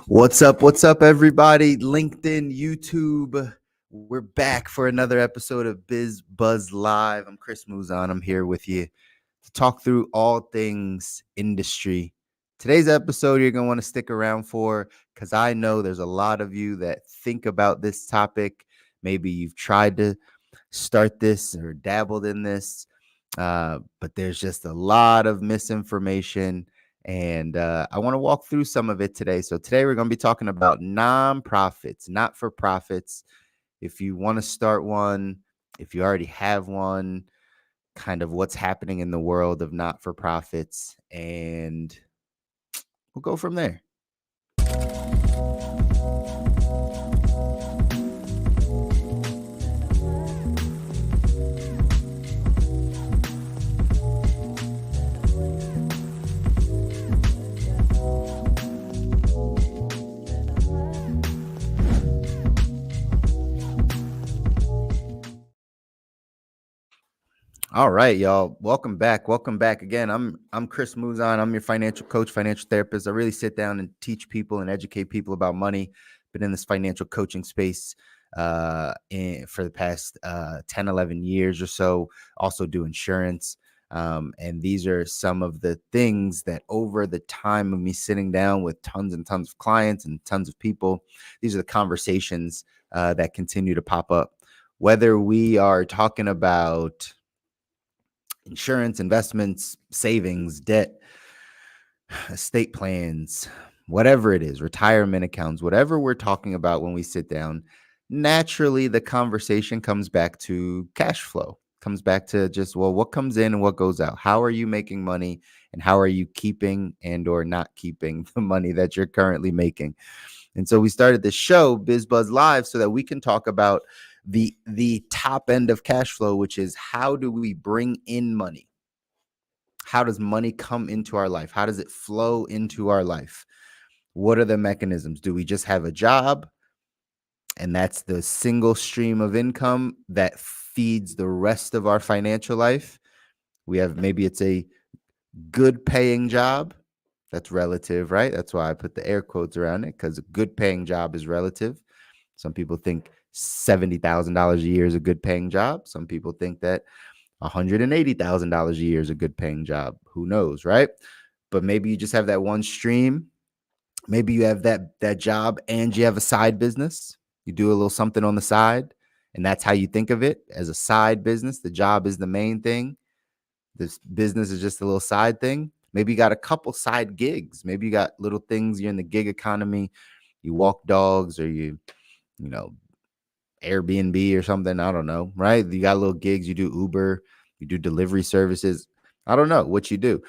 What's up? What's up, everybody? LinkedIn, YouTube. We're back for another episode of BizBuzz Live. I'm Chris Muzan. I'm here with you to talk through all things industry. Today's episode you're going to want to stick around for because I know there's a lot of you that think about this topic. Maybe you've tried to start this or dabbled in this, but there's just a lot of misinformation. And I want to walk through some of it today. So today we're going to be talking about nonprofits, not for profits. If you want to start one, if you already have one, kind of what's happening in the world of not for profits, and we'll go from there. All right, y'all. Welcome back. Welcome back again. I'm Chris Muzan. I'm your financial coach, financial therapist. I really sit down and teach people and educate people about money. Been in this financial coaching space for the past 10, 11 years or so. Also do insurance. And these are some of the things that over the time of me sitting down with tons and tons of clients and tons of people, these are the conversations that continue to pop up. Whether we are talking about insurance, investments, savings, debt, estate plans, whatever it is, retirement accounts, whatever we're talking about when we sit down, naturally the conversation comes back to cash flow, comes back to just, well, what comes in and what goes out? How are you making money and how are you keeping and or not keeping the money that you're currently making? And so we started this show, BizBuzz Live, so that we can talk about the top end of cash flow, which is how do we bring in money? How does money come into our life? How does it flow into our life? What are the mechanisms? Do we just have a job and that's the single stream of income that feeds the rest of our financial life? We have, maybe it's a good paying job. That's relative, right? That's why I put the air quotes around it, because a good paying job is relative. Some people think $70,000 a year is a good paying job. Some people think that $180,000 a year is a good paying job. Who knows, right? But maybe you just have that one stream. Maybe you have that job and you have a side business. You do a little something on the side, and that's how you think of it, as a side business. The job is the main thing. This business is just a little side thing. Maybe you got a couple side gigs. Maybe you got little things. You're in the gig economy. You walk dogs, or you Airbnb or something. I don't know, right? You got little gigs. You do Uber, you do delivery services. I don't know what you do.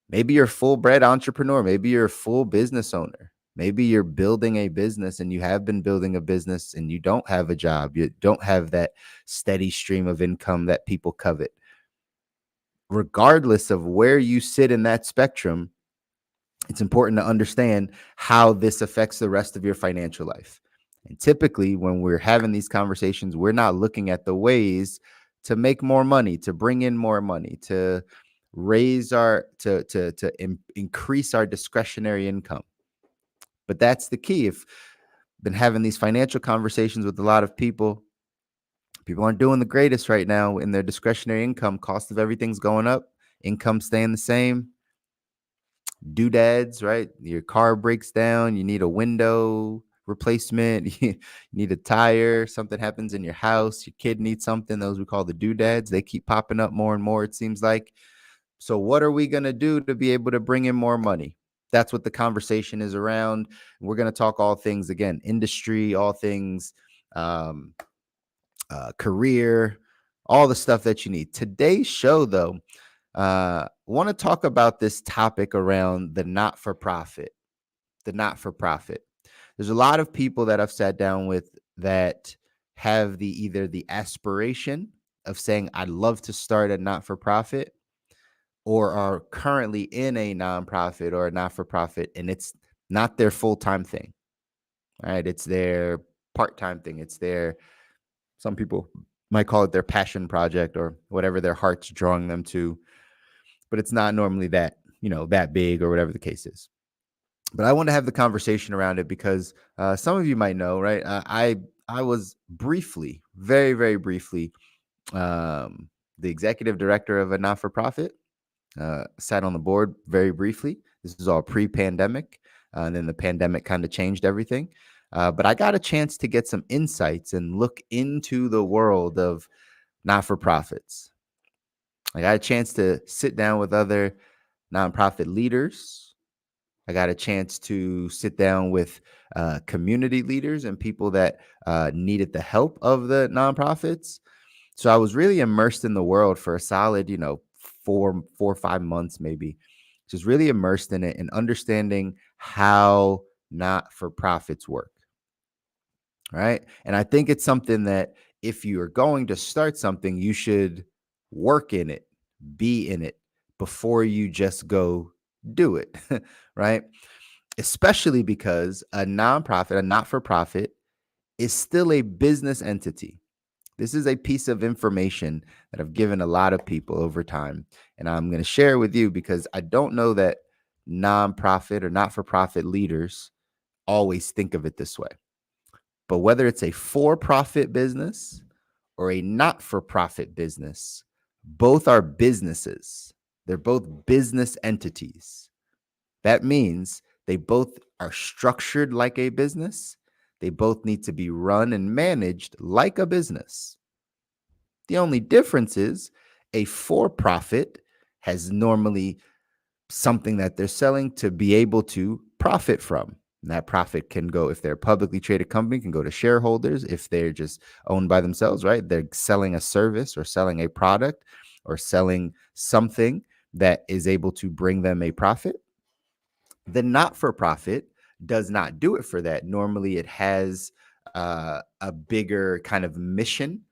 Maybe you're a full-bred entrepreneur. Maybe you're a full business owner. Maybe you're building a business and you have been building a business and you don't have a job. You don't have that steady stream of income that people covet. Regardless of where you sit in that spectrum, it's important to understand how this affects the rest of your financial life. And typically, when we're having these conversations, we're not looking at the ways to make more money, to bring in more money, to raise our increase our discretionary income. But that's the key. If I've been having these financial conversations with a lot of people, people aren't doing the greatest right now in their discretionary income. Cost of everything's going up, income staying the same. Doodads, right? Your car breaks down, you need a window replacement, you need a tire, something happens in your house, your kid needs something. Those we call the doodads. They keep popping up more and more, it seems like. So what are we going to do to be able to bring in more money? That's what the conversation is around. We're going to talk all things, again, industry, all things career, all the stuff that you need. Today's show, though, want to talk about this topic around the not-for-profit. The not-for-profit. There's a lot of people that I've sat down with that have either the aspiration of saying, I'd love to start a not-for-profit, or are currently in a nonprofit or a not-for-profit, and it's not their full-time thing. Right? It's their part-time thing. It's some people might call it their passion project or whatever their heart's drawing them to, but it's not normally that big or whatever the case is. But I want to have the conversation around it because some of you might know, right? I was briefly, very, very briefly, um, the executive director of a not-for-profit. Sat on the board very briefly. This is all pre-pandemic, and then the pandemic kind of changed everything. But I got a chance to get some insights and look into the world of not-for-profits. I got a chance to sit down with other nonprofit leaders. I got a chance to sit down with community leaders and people that needed the help of the nonprofits. So I was really immersed in the world for a solid, 4 or 5 months, maybe. Just really immersed in it and understanding how not for profits work. Right. And I think it's something that if you are going to start something, you should work in it, be in it before you just go do it. Right. Especially because a nonprofit, a not for profit, is still a business entity. This is a piece of information that I've given a lot of people over time. And I'm going to share it with you because I don't know that nonprofit or not for profit leaders always think of it this way. But whether it's a for profit business or a not for profit business, both are businesses. They're both business entities. That means they both are structured like a business. They both need to be run and managed like a business. The only difference is a for profit has normally something that they're selling to be able to profit from. And that profit can go, if they're a publicly traded company, can go to shareholders. If they're just owned by themselves, right? They're selling a service or selling a product or selling something that is able to bring them a profit. The not for profit does not do it for that. Normally, it has a bigger kind of mission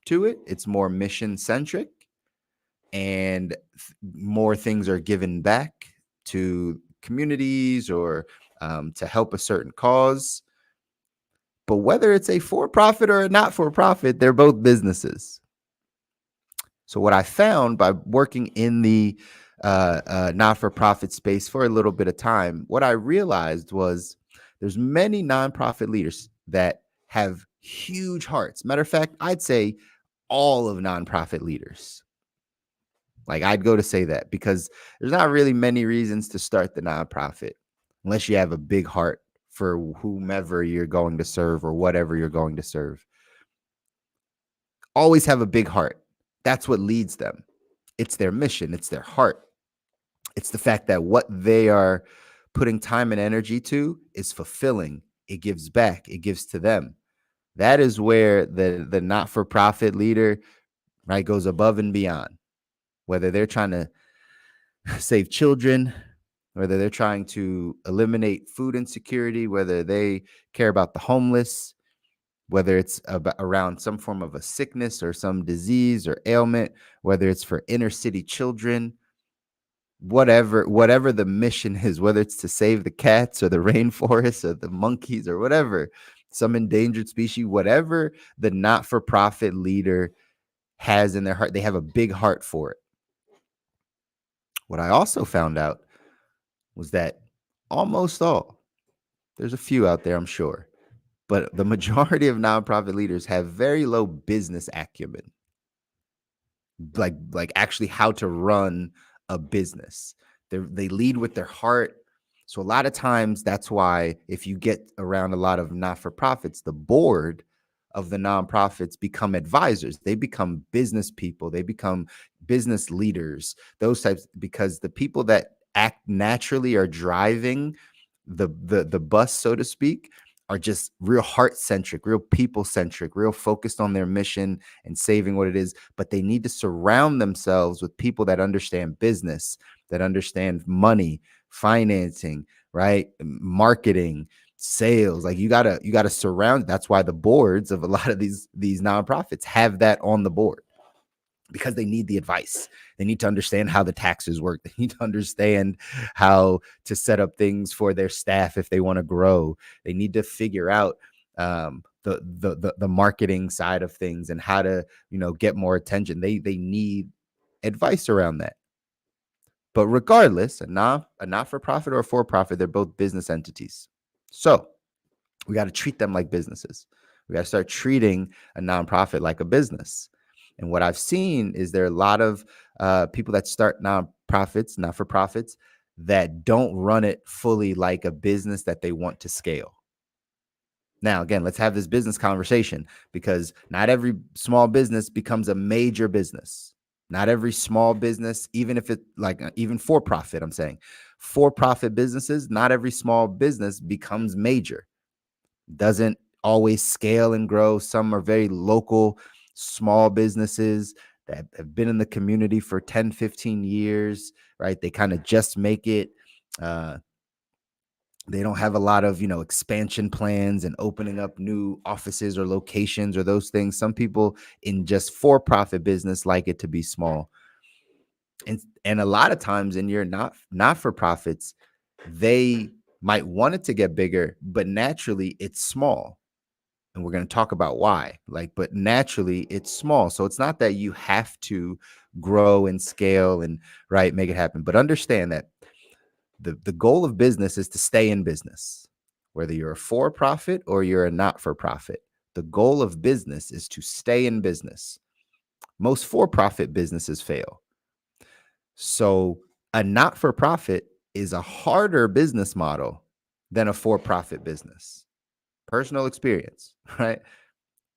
to it. It's more mission centric, and more things are given back to communities or to help a certain cause. But whether it's a for profit or a not for profit, they're both businesses. So, what I found by working in the not for profit space for a little bit of time, what I realized was there's many nonprofit leaders that have huge hearts. Matter of fact, I'd say all of nonprofit leaders. Like, I'd go to say that because there's not really many reasons to start the nonprofit unless you have a big heart for whomever you're going to serve or whatever you're going to serve. Always have a big heart. That's what leads them. It's their mission, it's their heart. It's the fact that what they are putting time and energy to is fulfilling. It gives back, it gives to them. That is where the not-for-profit leader, right, goes above and beyond. Whether they're trying to save children, whether they're trying to eliminate food insecurity, whether they care about the homeless, whether it's around some form of a sickness or some disease or ailment, whether it's for inner city children, whatever the mission is, whether it's to save the cats or the rainforest or the monkeys or whatever, some endangered species, whatever the not-for-profit leader has in their heart, they have a big heart for it. What I also found out was that almost all, there's a few out there, I'm sure, but the majority of nonprofit leaders have very low business acumen, like actually how to run a business. They lead with their heart. So a lot of times that's why if you get around a lot of not-for-profits, the board of the nonprofits become advisors. They become business people. They become business leaders, those types, because the people that act naturally are driving the bus, so to speak, are just real heart centric, real people centric, real focused on their mission and saving what it is. But they need to surround themselves with people that understand business, that understand money, financing, right? Marketing, sales. Like you gotta surround. That's why the boards of a lot of these nonprofits have that on the board, because they need the advice. They need to understand how the taxes work. They need to understand how to set up things for their staff if they want to grow. They need to figure out the marketing side of things and how to get more attention. They need advice around that. But regardless, a not-for-profit or a for-profit, they're both business entities. So we got to treat them like businesses. We got to start treating a nonprofit like a business. And what I've seen is there are a lot of people that start nonprofits, not-for-profits, that don't run it fully like a business that they want to scale. Now, again, let's have this business conversation, because not every small business becomes a major business. Not every small business, even if it even for profit, I'm saying for profit businesses, not every small business becomes major. Doesn't always scale and grow. Some are very local, small businesses that have been in the community for 10, 15 years, right? They kind of just make it. They don't have a lot of, expansion plans and opening up new offices or locations or those things. Some people in just for-profit business like it to be small. And a lot of times in your not-for-profits, they might want it to get bigger, but naturally it's small. And we're going to talk about why. But naturally it's small. So it's not that you have to grow and scale and make it happen. But understand that the goal of business is to stay in business, whether you're a for-profit or you're a not-for-profit. The goal of business is to stay in business. Most for-profit businesses fail. So a not-for-profit is a harder business model than a for-profit business. Personal experience, right?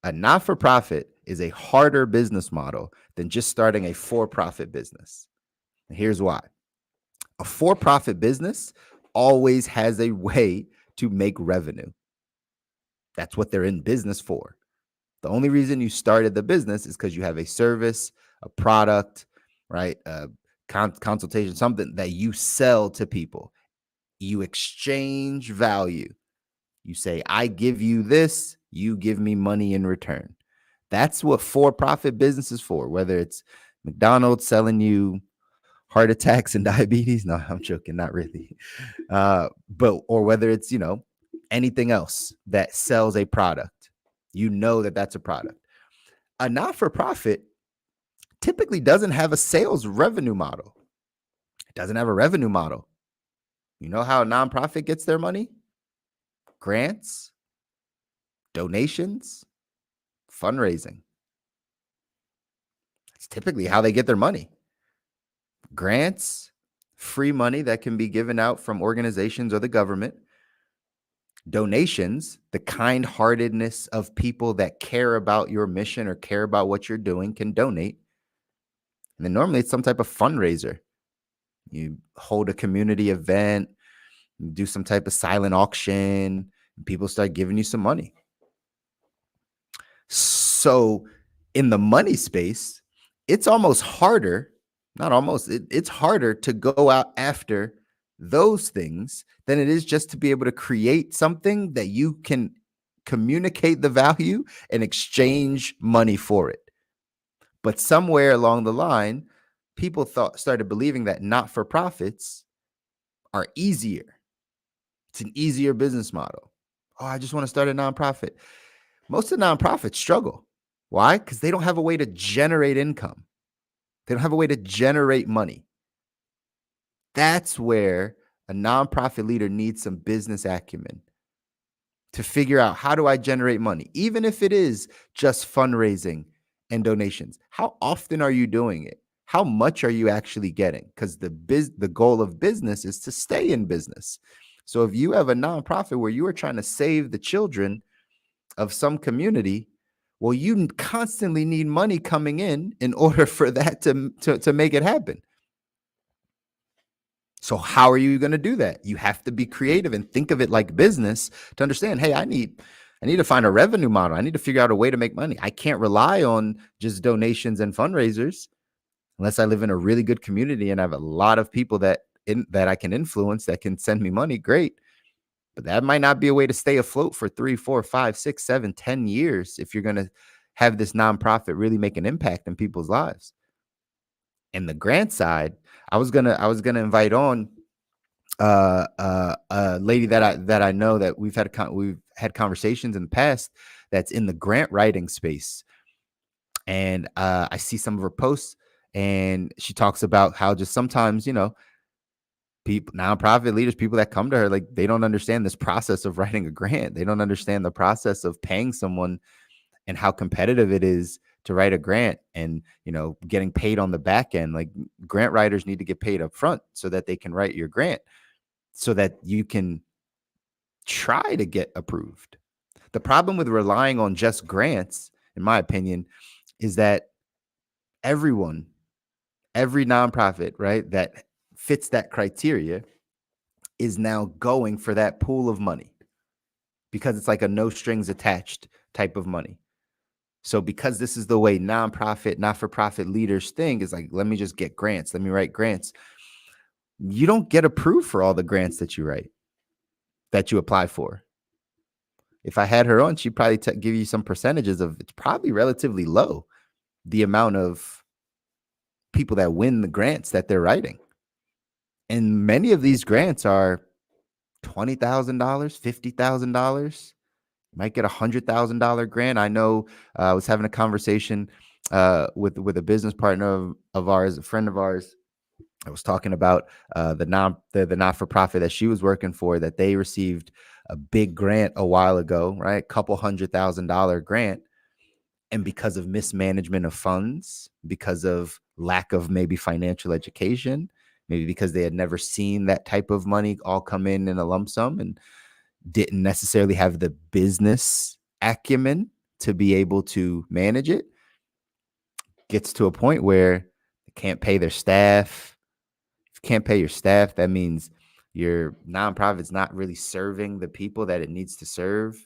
A not-for-profit is a harder business model than just starting a for-profit business. And here's why. A for-profit business always has a way to make revenue. That's what they're in business for. The only reason you started the business is because you have a service, a product, right? A consultation, something that you sell to people. You exchange value. You say, I give you this, you give me money in return. That's what for-profit business is for, whether it's McDonald's selling you heart attacks and diabetes. No, I'm joking. Not really. Or whether it's, anything else that sells a product, that's a product. A not-for-profit typically doesn't have a sales revenue model. It doesn't have a revenue model. You know how a nonprofit gets their money? Grants, donations, fundraising. It's typically how they get their money. Grants, free money that can be given out from organizations or the government. Donations, the kind-heartedness of people that care about your mission or care about what you're doing can donate. And then normally it's some type of fundraiser. You hold a community event, you do some type of silent auction, and people start giving you some money. So in the money space, it's almost harder, not almost, it's harder to go out after those things than it is just to be able to create something that you can communicate the value and exchange money for it. But somewhere along the line, people started believing that not-for-profits are easier. It's an easier business model. Oh, I just want to start a nonprofit. Most of the nonprofits struggle. Why? Because they don't have a way to generate income. They don't have a way to generate money. That's where a nonprofit leader needs some business acumen to figure out, how do I generate money? Even if it is just fundraising and donations, how often are you doing it? How much are you actually getting? Because the goal of business is to stay in business. So if you have a nonprofit where you are trying to save the children of some community, well, you constantly need money coming in order for that to make it happen. So how are you going to do that? You have to be creative and think of it like business to understand, hey, I need to find a revenue model. I need to figure out a way to make money. I can't rely on just donations and fundraisers unless I live in a really good community and I have a lot of people that I can influence that can send me money. Great. But that might not be a way to stay afloat for 3, 4, 5, 6, 7, 10 years if you're going to have this nonprofit really make an impact in people's lives. And the grant side, I was gonna invite on a lady that I know that we've had conversations in the past that's in the grant writing space, and I see some of her posts, And she talks about how just sometimes, people, nonprofit leaders, people that come to her, like, they don't understand this process of writing a grant. They don't understand the process of paying someone and how competitive it is to write a grant, and getting paid on the back end. Like, grant writers need to get paid up front so that they can write your grant, so that you can try to get approved. The problem with relying on just grants, in my opinion, is that everyone, every nonprofit, right, that fits that criteria is now going for that pool of money, because it's like a no strings attached type of money. So because this is the way nonprofit, not-for-profit leaders think, is like, let me just get grants. Let me write grants. You don't get approved for all the grants that you write, that you apply for. If I had her on, she'd probably give you some percentages of, it's probably relatively low, the amount of people that win the grants that they're writing. And many of these grants are $20,000, $50,000. Might get $100,000 grant. I know I was having a conversation with a business partner of ours, a friend of ours. I was talking about the not-for-profit that she was working for, that they received a big grant a while ago, right? Couple $100,000 grant. And because of mismanagement of funds, because of lack of maybe financial education, maybe because they had never seen that type of money all come in a lump sum, and didn't necessarily have the business acumen to be able to manage it, gets to a point where they can't pay their staff. If you can't pay your staff, that means your nonprofit's not really serving the people that it needs to serve.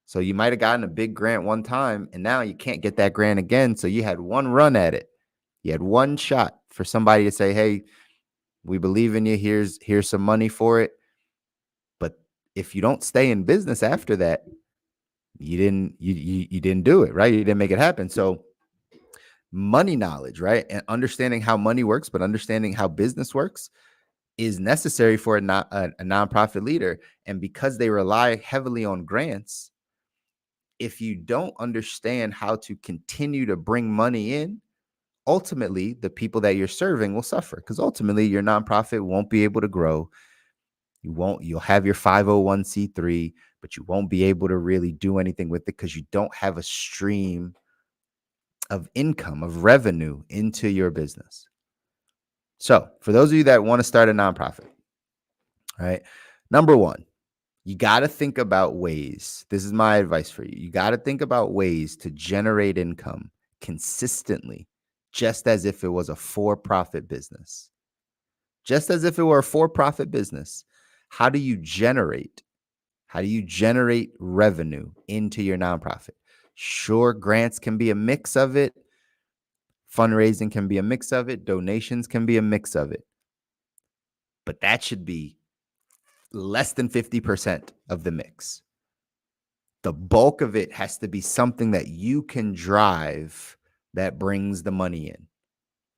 So you might have gotten a big grant one time, and now you can't get that grant again. So you had one run at it. You had one shot for somebody to say, hey, we believe in you. Here's some money for it. But if you don't stay in business after that, you didn't do it, right? You didn't make it happen. So money knowledge, right? And understanding how money works, but understanding how business works, is necessary for a nonprofit leader. And because they rely heavily on grants, if you don't understand how to continue to bring money in, ultimately the people that you're serving will suffer, because ultimately your nonprofit won't be able to grow. You'll have your 501c3, but you won't be able to really do anything with it, because you don't have a stream of income, of revenue into your business. So for those of you that want to start a nonprofit, right? Number one, you got to think about ways. This is my advice for you. You got to think about ways to generate income consistently, just as if it was a for-profit business. Just as if it were a for-profit business. How do you generate revenue into your nonprofit? Sure, grants can be a mix of it. Fundraising can be a mix of it. Donations can be a mix of it. But that should be less than 50% of the mix. The bulk of it has to be something that you can drive that brings the money in.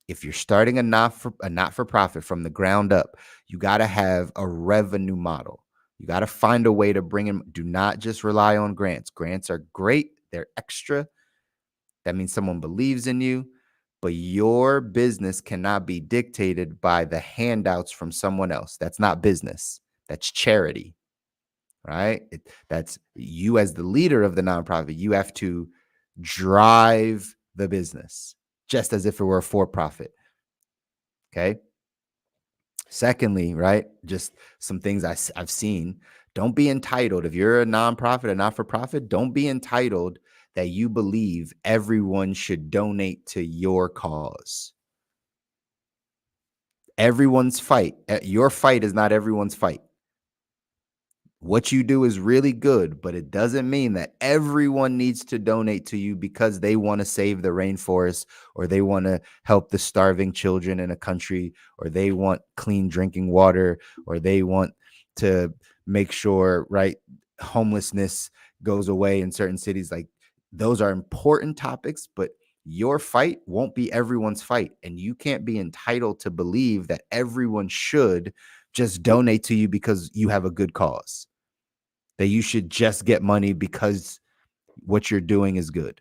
If you're starting a not-for-profit from the ground up, you got to have a revenue model. You got to find a way to bring in. Do not just rely on grants. Grants are great. They're extra. That means someone believes in you, but your business cannot be dictated by the handouts from someone else. That's not business. That's charity, right? That's you as the leader of the nonprofit. You have to drive the business just as if it were a for-profit. Okay. Secondly, right, just some things I've seen. Don't be entitled. If you're a nonprofit, a not-for-profit, don't be entitled that you believe everyone should donate to your cause. Everyone's fight. Your fight is not everyone's fight. What you do is really good, but it doesn't mean that everyone needs to donate to you because they want to save the rainforest, or they want to help the starving children in a country, or they want clean drinking water, or they want to make sure, right, homelessness goes away in certain cities. Like, those are important topics, but your fight won't be everyone's fight. And you can't be entitled to believe that everyone should just donate to you because you have a good cause, that you should just get money because what you're doing is good.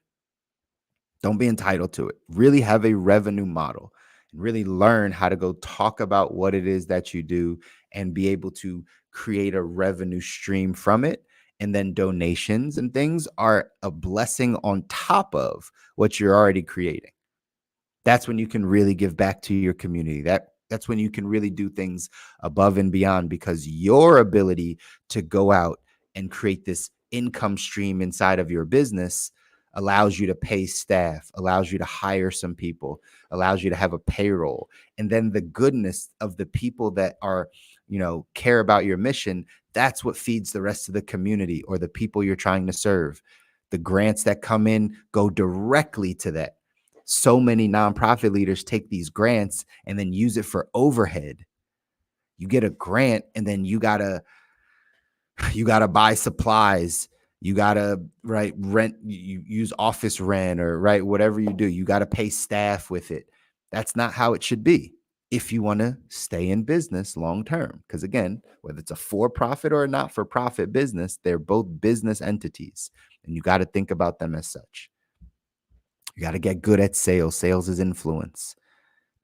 Don't be entitled to it. Really have a revenue model and really learn how to go talk about what it is that you do and be able to create a revenue stream from it. And then donations and things are a blessing on top of what you're already creating. That's when you can really give back to your community. That's when you can really do things above and beyond, because your ability to go out and create this income stream inside of your business allows you to pay staff, allows you to hire some people, allows you to have a payroll. And then the goodness of the people that are, care about your mission, that's what feeds the rest of the community or the people you're trying to serve. The grants that come in go directly to that. So many nonprofit leaders take these grants and then use it for overhead. You get a grant and then you gotta buy supplies. You gotta rent, you use office rent, or whatever you do. You gotta pay staff with it. That's not how it should be if you want to stay in business long term. Because again, whether it's a for-profit or a not-for-profit business, they're both business entities, and you got to think about them as such. You got to get good at sales. Sales is influence.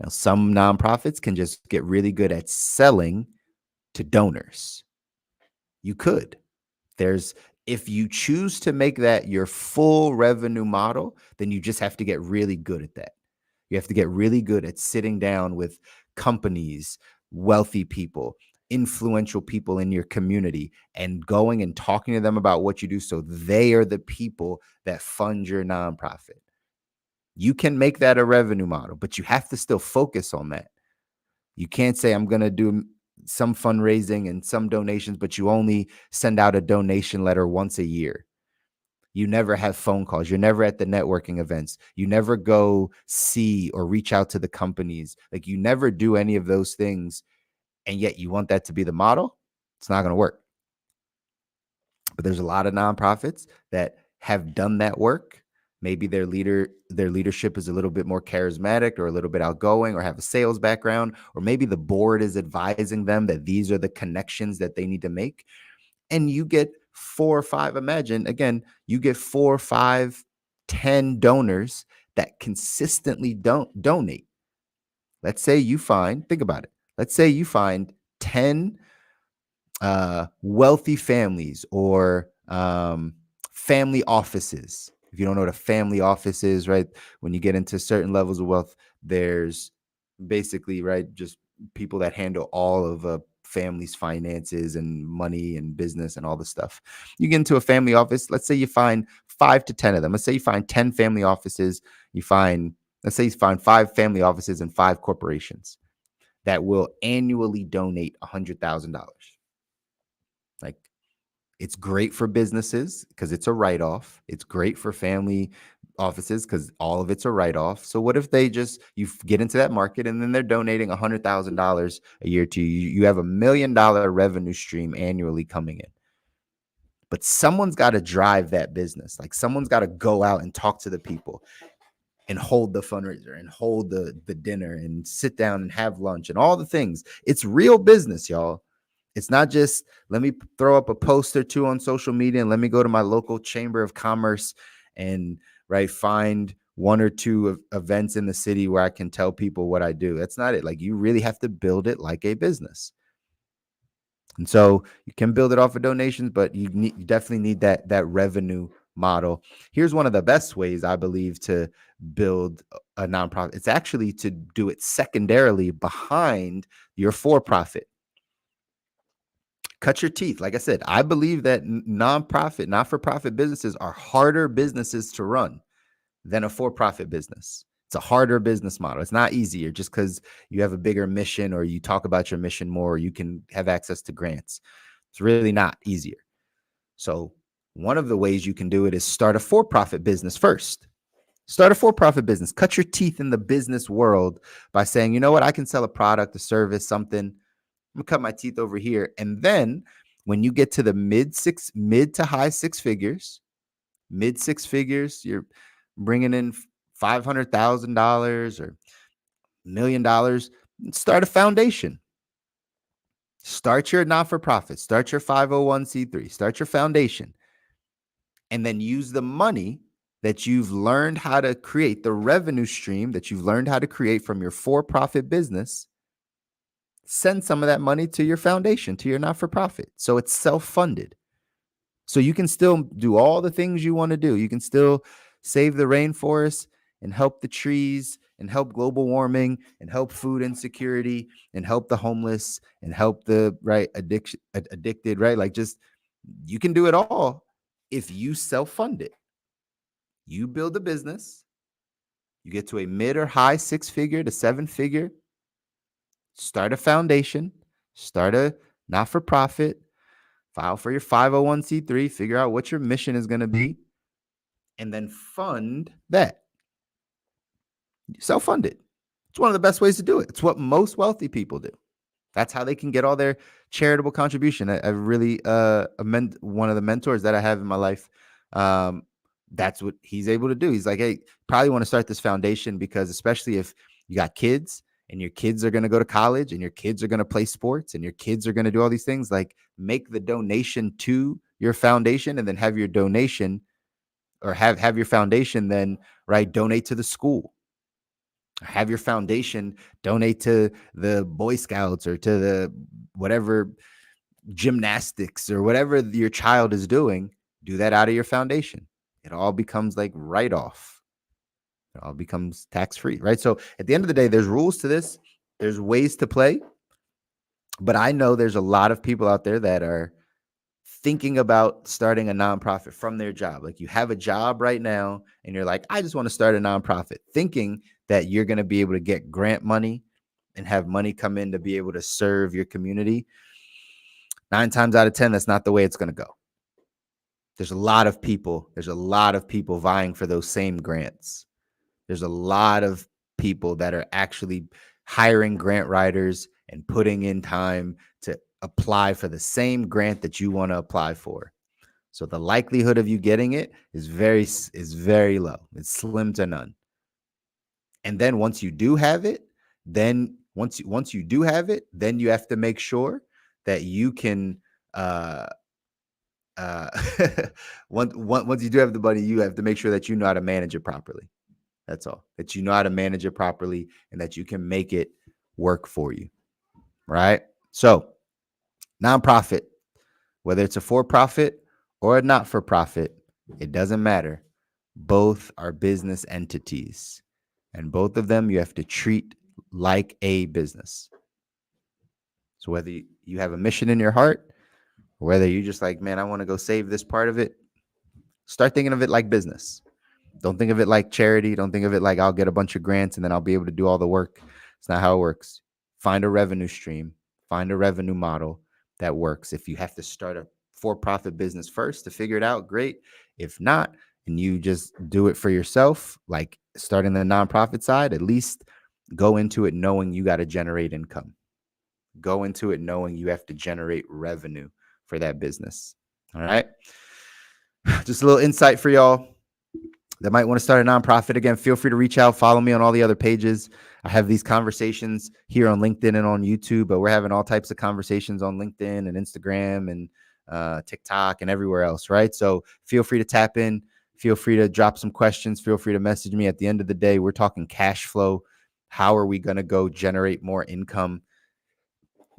Now, some nonprofits can just get really good at selling to donors. You could. If you choose to make that your full revenue model, then you just have to get really good at that. You have to get really good at sitting down with companies, wealthy people, influential people in your community, and going and talking to them about what you do, so they are the people that fund your nonprofit. You can make that a revenue model, but you have to still focus on that. You can't say, I'm going to do some fundraising and some donations, but you only send out a donation letter once a year. You never have phone calls. You're never at the networking events. You never go see or reach out to the companies. Like, you never do any of those things. And yet you want that to be the model. It's not going to work. But there's a lot of nonprofits that have done that work. Maybe their leadership is a little bit more charismatic or a little bit outgoing or have a sales background, or maybe the board is advising them that these are the connections that they need to make. And you get 4 or 5, imagine, again, you get 4, 5, 10 donors that consistently donate. Let's say you find, think about it. Let's say you find 10 wealthy families or family offices. If you don't know what a family office is, right? When you get into certain levels of wealth, there's basically, just people that handle all of a family's finances and money and business and all the stuff. You get into a family office. Let's say you find 5 to 10 of them. Let's say you find 10 family offices. Let's say you find 5 family offices and 5 corporations that will annually donate $100,000. Like, it's great for businesses because it's a write-off. It's great for family offices because all of it's a write-off. So what if you get into that market and then they're donating $100,000 a year to you? You have $1 million revenue stream annually coming in. But someone's got to drive that business. Like, someone's got to go out and talk to the people and hold the fundraiser and hold the dinner and sit down and have lunch and all the things. It's real business, y'all. It's not just, let me throw up a post or two on social media and let me go to my local chamber of commerce and find 1 or 2 events in the city where I can tell people what I do. That's not it. Like, you really have to build it like a business. And so you can build it off of donations, but you definitely need that revenue model. Here's one of the best ways, I believe, to build a nonprofit. It's actually to do it secondarily behind your for-profit. Cut your teeth. Like I said, I believe that not-for-profit businesses are harder businesses to run than a for-profit business. It's a harder business model. It's not easier just because you have a bigger mission or you talk about your mission more, or you can have access to grants. It's really not easier. So one of the ways you can do it is start a for-profit business first. Start a for-profit business. Cut your teeth in the business world by saying, you know what, I can sell a product, a service, something. I'm gonna cut my teeth over here. And then when you get to the mid to high six figures, you're bringing in $500,000 or $1 million. Start a foundation. Start your not-for-profit. Start your 501c3. Start your foundation. And then use the money that you've learned how to create, the revenue stream that you've learned how to create from your for-profit business, send some of that money to your foundation, to your not-for-profit. So it's self-funded. So you can still do all the things you want to do. You can still save the rainforest and help the trees and help global warming and help food insecurity and help the homeless and help the addicted, right? Like, just, you can do it all if you self-fund it. You build a business, you get to a mid or high 6-figure to 7-figure, start a foundation, start a not-for-profit, file for your 501c3, figure out what your mission is going to be, and then fund that. Self-fund it. It's one of the best ways to do it. It's what most wealthy people do. That's how they can get all their charitable contribution. I really one of the mentors that I have in my life, that's what he's able to do. He's like, hey, probably want to start this foundation because, especially if you got kids and your kids are going to go to college and your kids are going to play sports and your kids are going to do all these things, like, make the donation to your foundation and then have your donation, or have your foundation then, right, donate to the school. Have your foundation donate to the Boy Scouts or to the whatever gymnastics or whatever your child is doing. Do that out of your foundation. It all becomes like write-off. It all becomes tax-free, right? So at the end of the day, there's rules to this. There's ways to play. But I know there's a lot of people out there that are thinking about starting a nonprofit from their job. Like, you have a job right now and you're like, I just want to start a nonprofit, thinking that you're going to be able to get grant money and have money come in to be able to serve your community. 9 times out of 10, that's not the way it's going to go. There's a lot of people vying for those same grants. There's a lot of people that are actually hiring grant writers and putting in time to apply for the same grant that you want to apply for. So the likelihood of you getting it is very low. It's slim to none. And then once you do have it, then once you do have it, then you have to make sure that you can once you do have the money, you have to make sure that you know how to manage it properly. That's all. That you know how to manage it properly and that you can make it work for you. Right? So, nonprofit, whether it's a for-profit or a not-for-profit, it doesn't matter. Both are business entities, and both of them you have to treat like a business. So whether you have a mission in your heart, or whether you're just like, man, I want to go save this part of it, start thinking of it like business. Don't think of it like charity. Don't think of it like I'll get a bunch of grants and then I'll be able to do all the work. It's not how it works. Find a revenue stream, find a revenue model that works. If you have to start a for-profit business first to figure it out, great. If not, and you just do it for yourself, like starting the nonprofit side, at least go into it knowing you got to generate income. Go into it knowing you have to generate revenue for that business. All right. Just a little insight for y'all that might want to start a nonprofit. Again, feel free to reach out, follow me on all the other pages. I have these conversations here on LinkedIn and on YouTube, but we're having all types of conversations on LinkedIn and Instagram and TikTok and everywhere else, right? So feel free to tap in. Feel free to drop some questions. Feel free to message me. At the end of the day, we're talking cash flow. How are we going to go generate more income?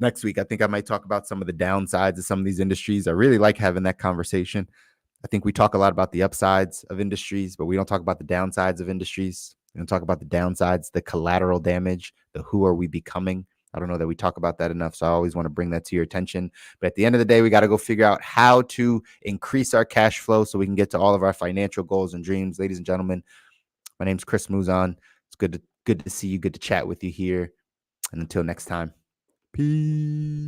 Next week, I think I might talk about some of the downsides of some of these industries. I really like having that conversation. I think we talk a lot about the upsides of industries, but we don't talk about the downsides of industries. We don't talk about the downsides, the collateral damage, the who are we becoming. I don't know that we talk about that enough, so I always want to bring that to your attention. But at the end of the day, we got to go figure out how to increase our cash flow so we can get to all of our financial goals and dreams. Ladies and gentlemen, my name's Chris Muzan. It's good to see you, good to chat with you here. And until next time, peace.